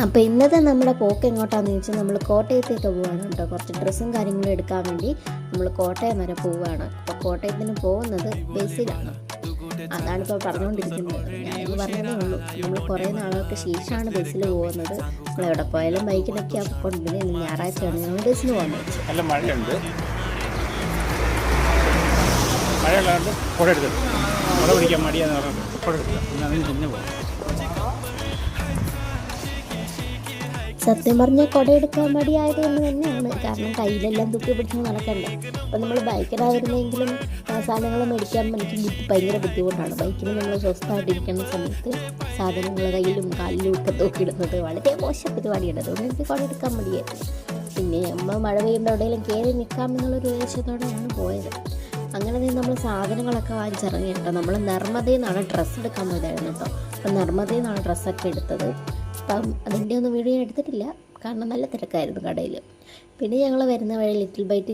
അപ്പോൾ ഇന്നത്തെ നമ്മുടെ പോക്ക് എങ്ങോട്ടാണെന്ന് ചോദിച്ചാൽ നമ്മൾ കോട്ടയത്തേക്ക് പോവുകയാണ് കേട്ടോ. കുറച്ച് ഡ്രസ്സും കാര്യങ്ങളും എടുക്കാൻ വേണ്ടി നമ്മൾ കോട്ടയം വരെ പോവുകയാണ്. അപ്പോൾ കോട്ടയത്തിന് പോകുന്നത് ബസ്സിലാണ്. അതാണിപ്പോൾ പറഞ്ഞുകൊണ്ടിരിക്കുന്നത്. ഞാനിപ്പോൾ പറഞ്ഞതേ ഉള്ളൂ. നമ്മൾ കുറേ നാളുകൾക്ക് ശേഷമാണ് ബസ്സിൽ പോകുന്നത്. നമ്മൾ എവിടെ പോയാലും ബൈക്കിലൊക്കെ കൊണ്ടുപോയി. ഞായറാഴ്ചയാണ് ഞങ്ങൾ ബസ്സിന് പോകുന്നത്. നല്ല മഴയുണ്ട്. മഴയുള്ളതുകൊണ്ട് കുട എടുത്തത് കുട പിടിക്കാൻ മടിയാന്ന് പറഞ്ഞത് കുട എടുക്കുക. പിന്നെ അതിന് പിന്നെ പോകും. സത്യം പറഞ്ഞാൽ കുടയെടുക്കാൻ മടിയായത് കൊണ്ട് തന്നെയാണ്. കാരണം കയ്യിലെല്ലാം തൂക്കി പിടിച്ച് നടക്കണ്ടേ. അപ്പം നമ്മൾ ബൈക്കിലായിരുന്നെങ്കിലും സാധനങ്ങൾ മേടിക്കാൻ എനിക്ക് ഭയങ്കര ബുദ്ധിമുട്ടാണ്. ബൈക്കിൽ നമ്മൾ സ്വസ്ഥമായിട്ടിരിക്കുന്ന സമയത്ത് സാധനങ്ങൾ കയ്യിലും കാലിലും ഒക്കെ തൂക്കിയിടുന്നത് വളരെ മോശം പരിപാടിയാണ്. അതുകൊണ്ട് എനിക്ക് കുടയെടുക്കാൻ മടിയായിരുന്നു. പിന്നെ നമ്മൾ മഴ പെയ്യുമ്പോൾ എവിടെയെങ്കിലും കയറി നിൽക്കാമെന്നുള്ളൊരു ഉദ്ദേശത്തോടെയാണ് പോയത്. അങ്ങനെ നമ്മൾ സാധനങ്ങളൊക്കെ വാങ്ങിച്ചിറങ്ങി കേട്ടോ. നമ്മൾ നർമ്മദയിൽ നിന്നാണ് ഡ്രസ്സ് എടുക്കാൻ പോയതായിരുന്നു കേട്ടോ. അപ്പം നർമ്മദയിൽ നിന്നാണ് ഡ്രസ്സൊക്കെ എടുത്തത്. അപ്പം അതിൻ്റെ ഒന്നും വീഡിയോ എടുത്തിട്ടില്ല, കാരണം നല്ല തിരക്കായിരുന്നു കടയിൽ. പിന്നെ ഞങ്ങൾ വരുന്ന വഴി ലിറ്റിൽ ബൈറ്റ്